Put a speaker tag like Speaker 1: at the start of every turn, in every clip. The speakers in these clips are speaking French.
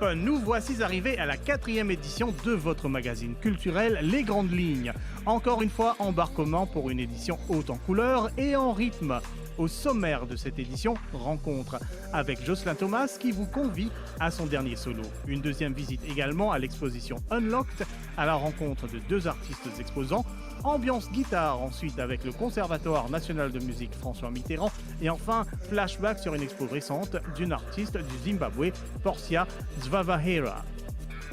Speaker 1: nous voici arrivés à la 4e édition de votre magazine culturel Les Grandes Lignes. Encore une fois, embarquement pour une édition haute en couleurs et en rythme. Au sommaire de cette édition, rencontre avec Jocelyn Thomas qui vous convie à son dernier solo. Une deuxième visite également à l'exposition Unlocked, à la rencontre de 2 artistes exposants. Ambiance guitare ensuite avec le Conservatoire national de musique François Mitterrand. Et enfin, flashback sur une expo récente d'une artiste du Zimbabwe, Portia Zwavahera.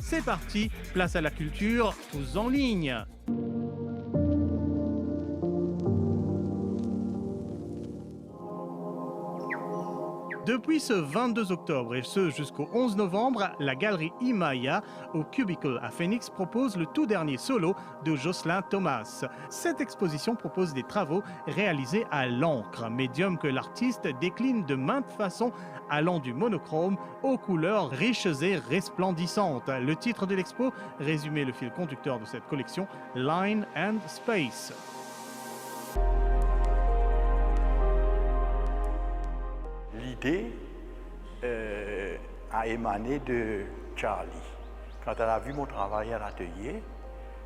Speaker 1: C'est parti, place à la culture, tous en ligne. Depuis ce 22 octobre et ce jusqu'au 11 novembre, la galerie Imaya au Cubicle à Phoenix propose le tout dernier solo de Jocelyn Thomas. Cette exposition propose des travaux réalisés à l'encre, médium que l'artiste décline de maintes façons allant du monochrome aux couleurs riches et resplendissantes. Le titre de l'expo résumait le fil conducteur de cette collection, Line and Space.
Speaker 2: L'idée a émané de Charlie. Quand elle a vu mon travail à l'atelier,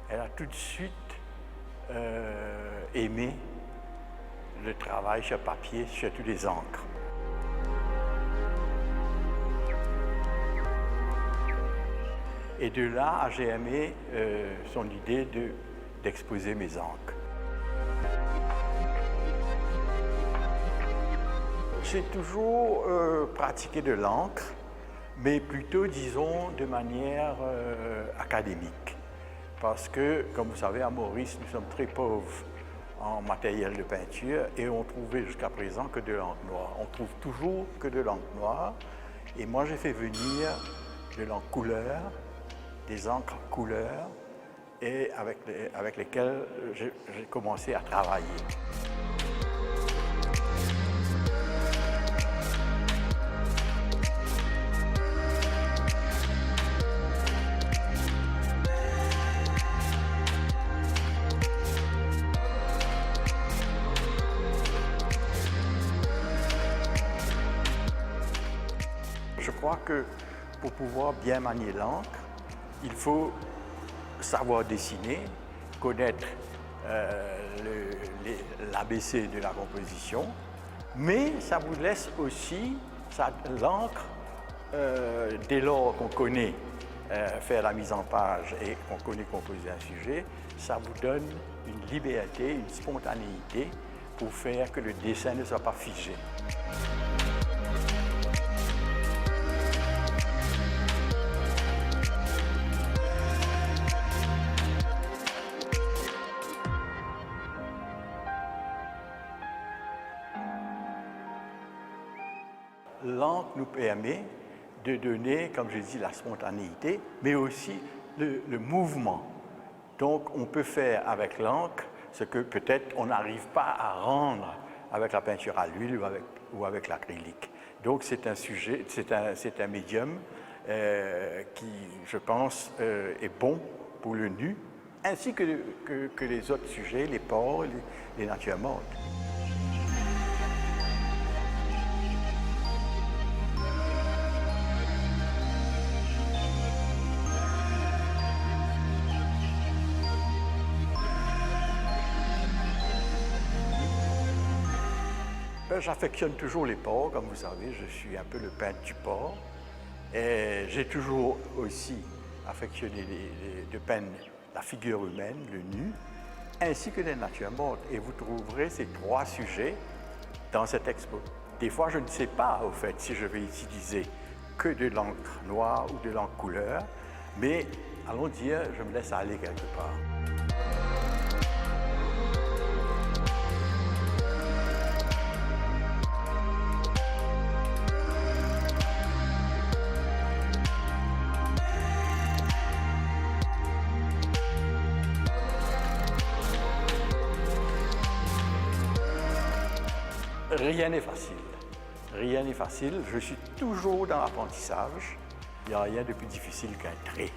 Speaker 2: elle a tout de suite aimé le travail sur papier, sur toutes les encres. Et de là, j'ai aimé son idée d'exposer mes encres. J'ai toujours pratiqué de l'encre, mais plutôt, disons, de manière académique. Parce que, comme vous savez, à Maurice, nous sommes très pauvres en matériel de peinture et on trouvait jusqu'à présent que de l'encre noire. On trouve toujours que de l'encre noire. Et moi, j'ai fait venir de l'encre couleur, des encres couleur, et avec lesquelles j'ai commencé à travailler. Je crois que pour pouvoir bien manier l'encre, il faut savoir dessiner, connaître l'ABC de la composition, mais ça vous laisse aussi, l'encre, dès lors qu'on connaît faire la mise en page et qu'on connaît composer un sujet, ça vous donne une liberté, une spontanéité pour faire que le dessin ne soit pas figé. L'encre nous permet de donner, comme je dis, la spontanéité, mais aussi le mouvement. Donc, on peut faire avec l'encre ce que peut-être on n'arrive pas à rendre avec la peinture à l'huile ou avec l'acrylique. Donc, c'est un sujet, c'est un médium qui, je pense, est bon pour le nu, ainsi que les autres sujets, les porcs, les natures mortes. J'affectionne toujours les porcs, comme vous savez, je suis un peu le peintre du porc. Et j'ai toujours aussi affectionné de peindre la figure humaine, le nu, ainsi que les natures mortes. Et vous trouverez ces 3 sujets dans cette expo. Des fois, je ne sais pas, au fait, si je vais utiliser que de l'encre noire ou de l'encre couleur, mais allons dire, je me laisse aller quelque part. Rien n'est facile. Rien n'est facile. Je suis toujours dans l'apprentissage. Il n'y a rien de plus difficile qu'un trait.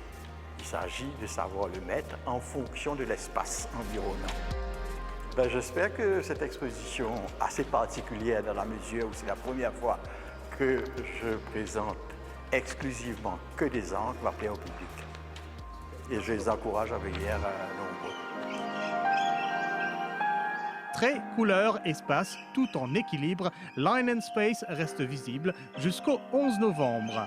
Speaker 2: Il s'agit de savoir le mettre en fonction de l'espace environnant. J'espère que cette exposition assez particulière dans la mesure où c'est la première fois que je présente exclusivement que des encres va plaire au public. Et je les encourage à venir nombreux.
Speaker 1: Trait, couleur, espace, tout en équilibre, Line & Space reste visible jusqu'au 11 novembre.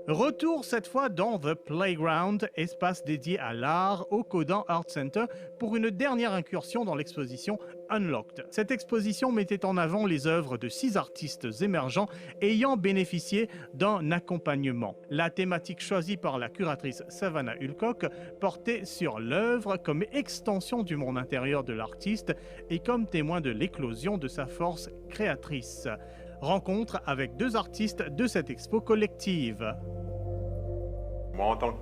Speaker 1: Retour cette fois dans The Playground, espace dédié à l'art au Codan Art Center pour une dernière incursion dans l'exposition Unlocked. Cette exposition mettait en avant les œuvres de 6 artistes émergents ayant bénéficié d'un accompagnement. La thématique choisie par la curatrice Savannah Ulcock portait sur l'œuvre comme extension du monde intérieur de l'artiste et comme témoin de l'éclosion de sa force créatrice. Rencontre avec 2 artistes de cette expo collective.
Speaker 3: Moi, en tant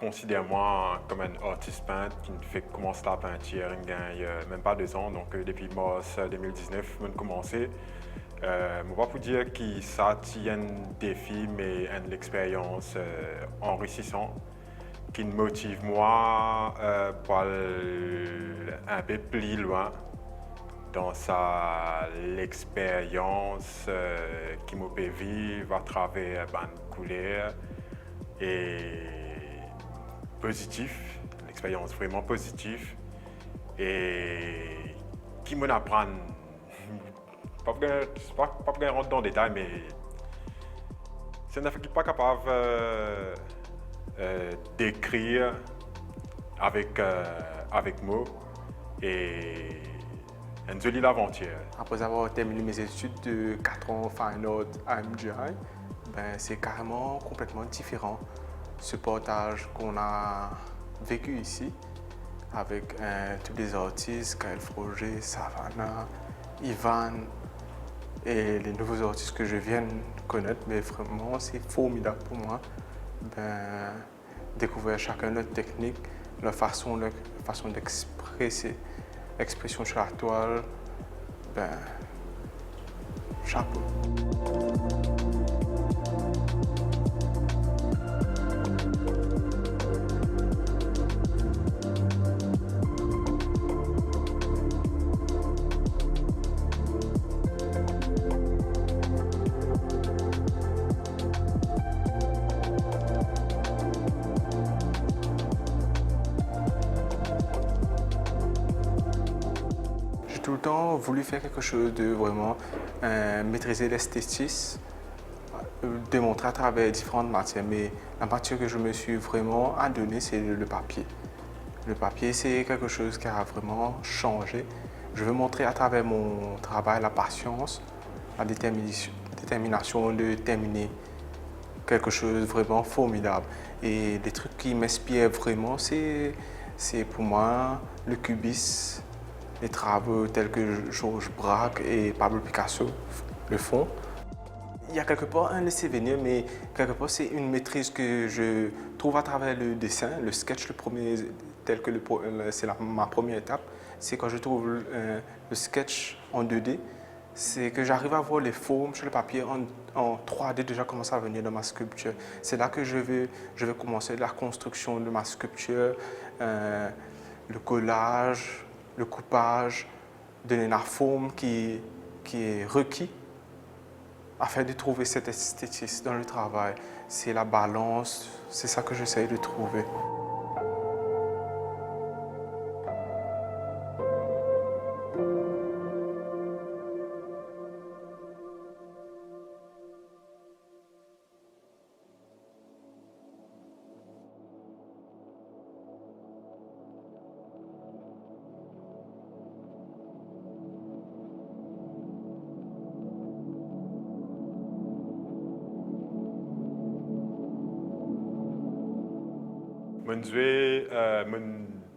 Speaker 3: considère moi comme un artiste peintre qui ne fait que commencer la peinture il y a même pas 2 ans, donc depuis mars 2019, je vais commencer. Je ne vais pas vous dire que ça tient un défi, mais une expérience enrichissante qui me motive moi pour aller un peu plus loin dans l'expérience qui m'a fait vivre à travers une couleur et positif, une expérience vraiment positive et qui m'apprend, pas pour rentrer dans les détails, mais c'est une affaire qui n'est pas capable d'écrire avec mots et une jolie aventure.
Speaker 4: Après avoir terminé mes études de 4 ans Fine Art à MGI, c'est carrément complètement différent. Ce partage qu'on a vécu ici avec tous les artistes, Kyle Froger, Savannah, Ivan et les nouveaux artistes que je viens de connaître, mais vraiment c'est formidable pour moi. Découvrir chacun notre technique, leur façon d'expresser. Expression sur la toile, chapeau. Tout le temps voulu faire quelque chose de vraiment maîtriser l'esthétisme, démontrer à travers différentes matières, mais la matière que je me suis vraiment adonnée, c'est le papier. Le papier, c'est quelque chose qui a vraiment changé. Je veux montrer à travers mon travail la patience, la détermination de terminer quelque chose de vraiment formidable. Et les trucs qui m'inspirent vraiment, c'est pour moi le cubisme, les travaux tels que Georges Braque et Pablo Picasso le font. Il y a quelque part un laisser-venir, mais quelque part c'est une maîtrise que je trouve à travers le dessin, le sketch, le premier, c'est ma première étape. C'est quand je trouve le sketch en 2D, c'est que j'arrive à voir les formes sur le papier en 3D déjà commencer à venir dans ma sculpture. C'est là que je vais commencer la construction de ma sculpture, le collage, le coupage, donner la forme qui est requis afin de trouver cette esthétisme dans le travail. C'est la balance, c'est ça que j'essaie de trouver.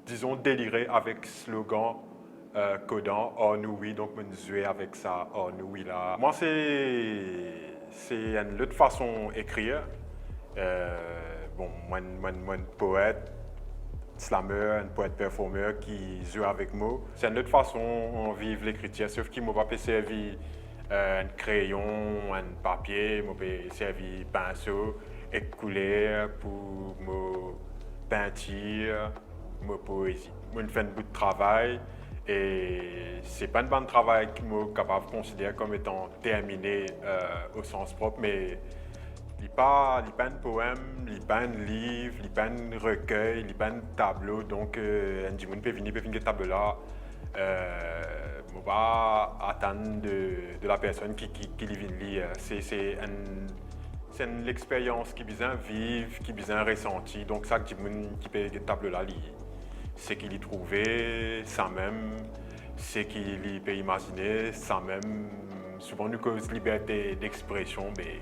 Speaker 3: Disons déliré avec slogan Codan, oh nous oui, donc je jouer avec ça, oh nous oui là. Moi c'est une autre façon d'écrire. Moi poète, slammer, un poète performeur qui joue avec mots. C'est une autre façon de vivre l'écriture, sauf qu'il m'a pas servi un crayon, un papier, m'a servi pinceau écouler pour me peinture, me poésie. Je fais un bout de travail et c'est pas un bon travail que je suis capable de considérer comme étant terminé au sens propre, mais il n'y a pas un poème, il n'y a pas un livre, il n'y a pas un recueil, il n'y a pas un tableau, donc un dimanche peut venir un tableau là. On va attendre de la personne qui vient lire. C'est une expérience qui besoin vivre, qui besoin ressentir. Donc ça que qui peut table là, c'est qu'il y trouvé ça même, c'est qu'il peut imaginer ça même. Souvent nous cause liberté d'expression, mais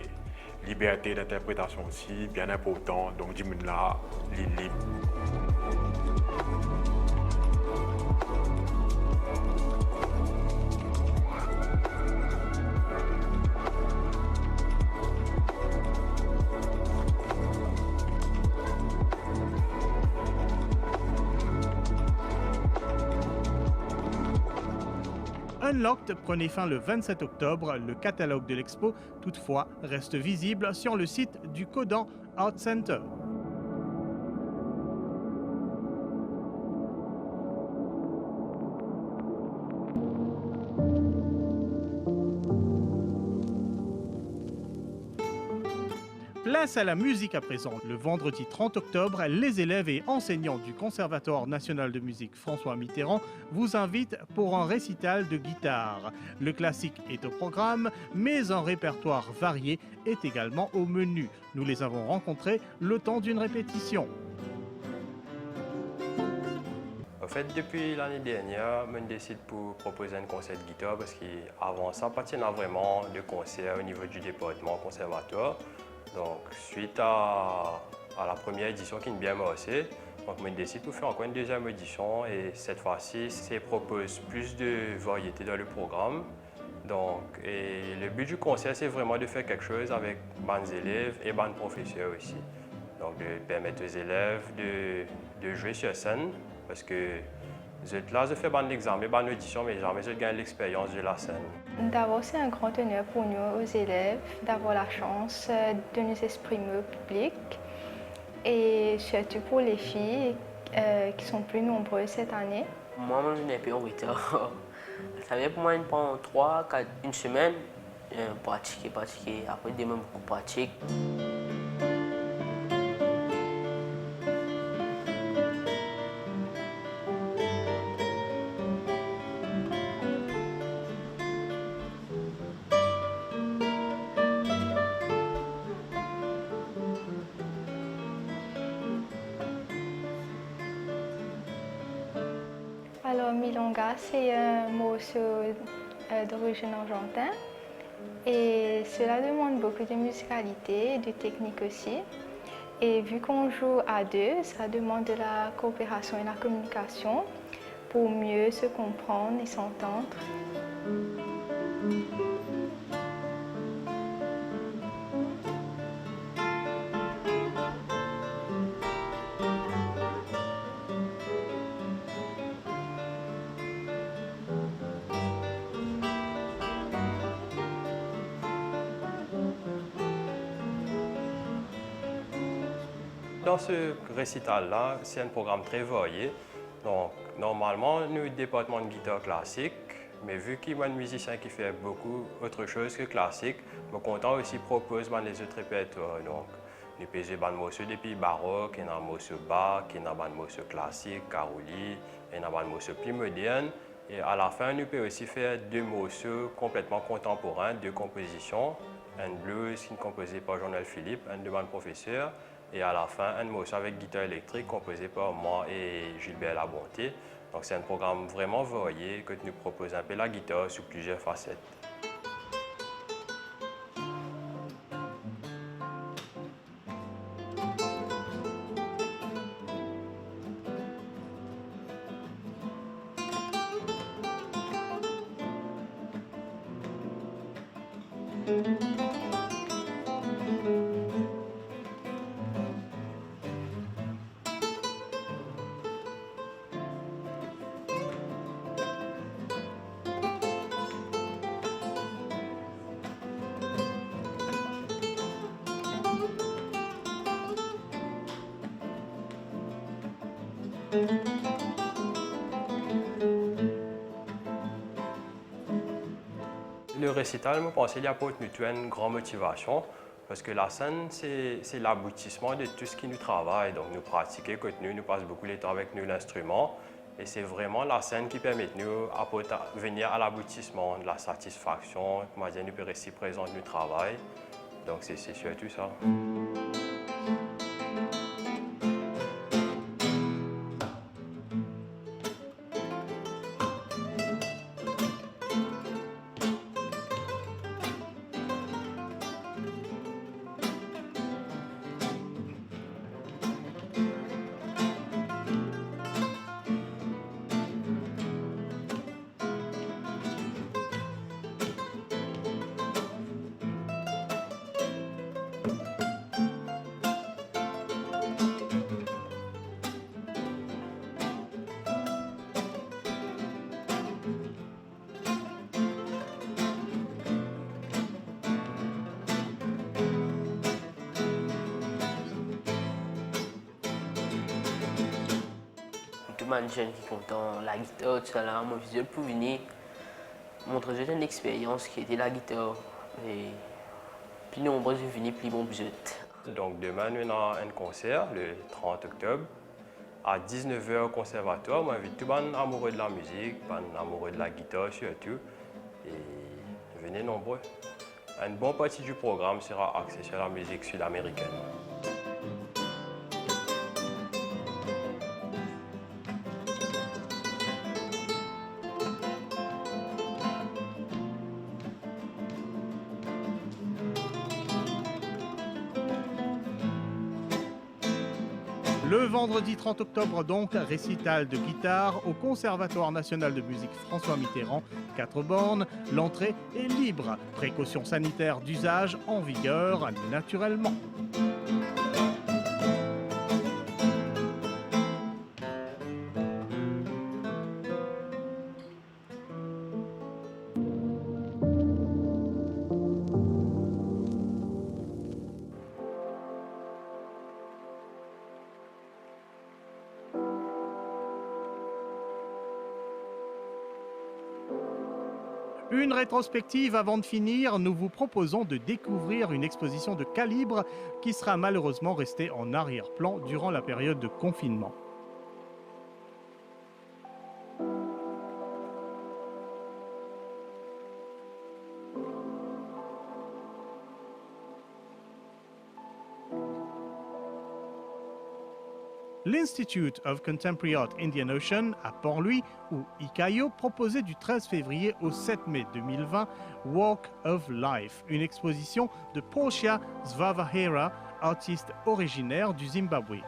Speaker 3: liberté d'interprétation aussi bien important. Donc dis-moi là, libre.
Speaker 1: Unlocked prenait fin le 27 octobre. Le catalogue de l'expo, toutefois, reste visible sur le site du Kodan Art Center. Place à la musique à présent. Le vendredi 30 octobre, les élèves et enseignants du Conservatoire national de musique François Mitterrand vous invitent pour un récital de guitare. Le classique est au programme, mais un répertoire varié est également au menu. Nous les avons rencontrés le temps d'une répétition.
Speaker 5: En fait, depuis l'année dernière, je décide pour proposer un concert de guitare parce qu'avant ça, pas vraiment de concerts au niveau du département conservatoire. Donc, suite à la première édition qui est bien marché, donc je décide pour faire encore une deuxième édition et cette fois-ci, ça propose plus de variété dans le programme. Donc, et le but du concert, c'est vraiment de faire quelque chose avec les élèves et les professeurs aussi. Donc, de permettre aux élèves de jouer sur scène parce que là, je fais l'examen, une audition, mais jamais je gagne l'expérience de la scène.
Speaker 6: D'abord, c'est un grand honneur pour nous, aux élèves, d'avoir la chance de nous exprimer au public. Et surtout pour les filles qui sont plus nombreuses cette année.
Speaker 7: Moi, je n'ai pas en retard. Ça vient pour moi pendant 3, 4, une semaine, pratiquer. Après, demain, beaucoup pratique.
Speaker 6: Alors, milonga, c'est un morceau d'origine argentine et cela demande beaucoup de musicalité et de technique aussi. Et vu qu'on joue à deux, ça demande de la coopération et la communication pour mieux se comprendre et s'entendre.
Speaker 5: Dans ce récital-là, c'est un programme très varié. Donc, normalement, nous, le département de guitare classique, mais vu qu'il y a un musicien qui fait beaucoup autre chose que classique, je suis content aussi propose les autres répertoires. Donc, nous pouvons jouer des morceaux depuis baroque, il y a des morceaux Bach, il y a des morceaux classiques, Caroli, il y a des morceaux plus modernes. Et à la fin, nous pouvons aussi faire 2 morceaux complètement contemporains, 2 compositions. Un blues qui est composé par Jean-Noël Philippe, un de mes professeurs. Et à la fin, un morceau avec guitare électrique composé par moi et Gilbert Labonté. Donc c'est un programme vraiment varié que nous propose un peu la guitare sous plusieurs facettes. Le récital, je pense qu'il apporte une grande motivation parce que la scène, c'est l'aboutissement de tout ce qui nous travaille. Donc, nous pratiquons contenu, nous passons beaucoup de temps avec nous l'instrument et c'est vraiment la scène qui permet de nous venir à l'aboutissement de la satisfaction. Moi, nous pouvons rester présents de notre travail. Donc, c'est surtout ça.
Speaker 7: Tout le monde jeune qui est content, la guitare, tout ça là, mon visuel pour venir montrer une expérience qui était la guitare. Et plus nombreux je venir, plus bon budget.
Speaker 5: Donc demain, nous avons un concert le 30 octobre à 19h au conservatoire. Moi, j'invite tout le monde amoureux de la musique, amoureux de la guitare surtout. Et venez nombreux. Une bonne partie du programme sera axée sur la musique sud-américaine.
Speaker 1: Le vendredi 30 octobre donc, récital de guitare au Conservatoire national de musique François Mitterrand, 4 bornes. L'entrée est libre. Précautions sanitaires d'usage en vigueur naturellement. Une rétrospective avant de finir, nous vous proposons de découvrir une exposition de calibre qui sera malheureusement restée en arrière-plan durant la période de confinement. L'Institute of Contemporary Art Indian Ocean à Port-Louis, ou ICAIO, proposait du 13 février au 7 mai 2020 Walk of Life, une exposition de Portia Zvavahera, artiste originaire du Zimbabwe.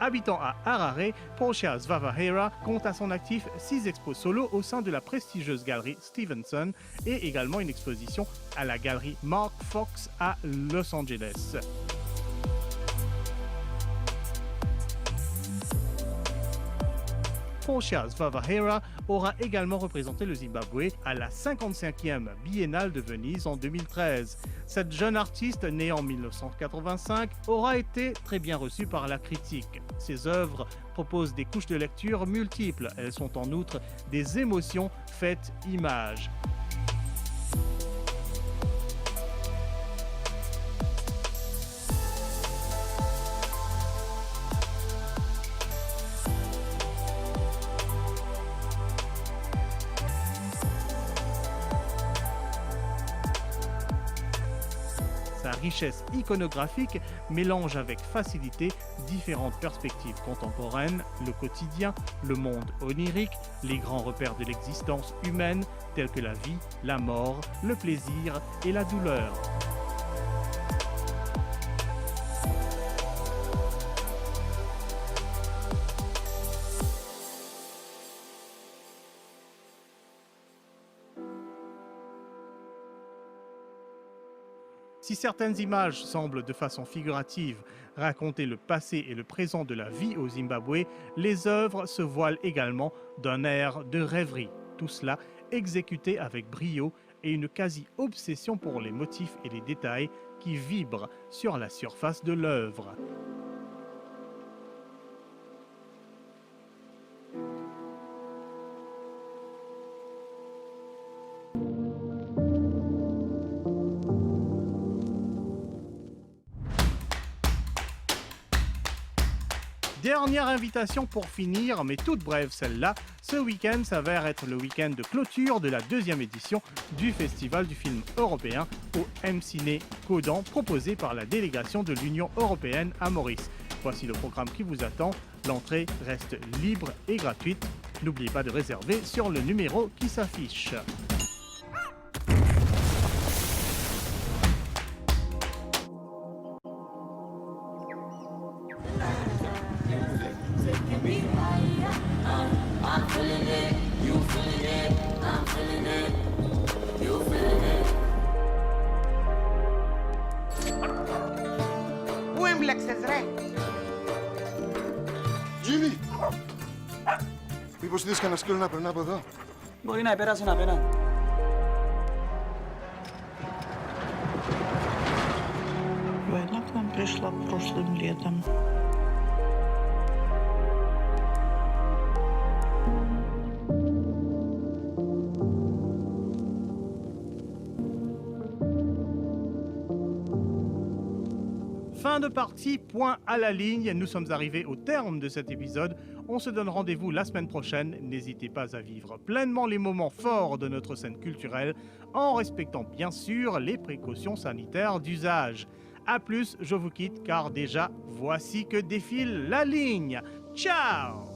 Speaker 1: Habitant à Harare, Portia Zvavahera compte à son actif 6 expos solo au sein de la prestigieuse galerie Stevenson et également une exposition à la galerie Mark Fox à Los Angeles. Portia Zvavahera aura également représenté le Zimbabwe à la 55e Biennale de Venise en 2013. Cette jeune artiste, née en 1985, aura été très bien reçue par la critique. Ses œuvres proposent des couches de lecture multiples. Elles sont en outre des émotions faites images. Sa richesse iconographique mélange avec facilité différentes perspectives contemporaines, le quotidien, le monde onirique, les grands repères de l'existence humaine tels que la vie, la mort, le plaisir et la douleur. Si certaines images semblent de façon figurative raconter le passé et le présent de la vie au Zimbabwe, les œuvres se voilent également d'un air de rêverie. Tout cela exécuté avec brio et une quasi-obsession pour les motifs et les détails qui vibrent sur la surface de l'œuvre. Dernière invitation pour finir, mais toute brève celle-là. Ce week-end s'avère être le week-end de clôture de la 2e édition du Festival du film européen au M-Ciné Codan, proposé par la délégation de l'Union européenne à Maurice. Voici le programme qui vous attend. L'entrée reste libre et gratuite. N'oubliez pas de réserver sur le numéro qui s'affiche.
Speaker 8: Jimmy! Μήπως είδες κανένα σκύλο να περνά από εδώ?
Speaker 9: Μπορεί να επέρασε απέναντι.
Speaker 10: Война к нам пришла прошлым летом.
Speaker 1: Fin de partie, point à la ligne. Nous sommes arrivés au terme de cet épisode. On se donne rendez-vous la semaine prochaine. N'hésitez pas à vivre pleinement les moments forts de notre scène culturelle en respectant bien sûr les précautions sanitaires d'usage. A plus, je vous quitte car déjà, voici que défile la ligne. Ciao!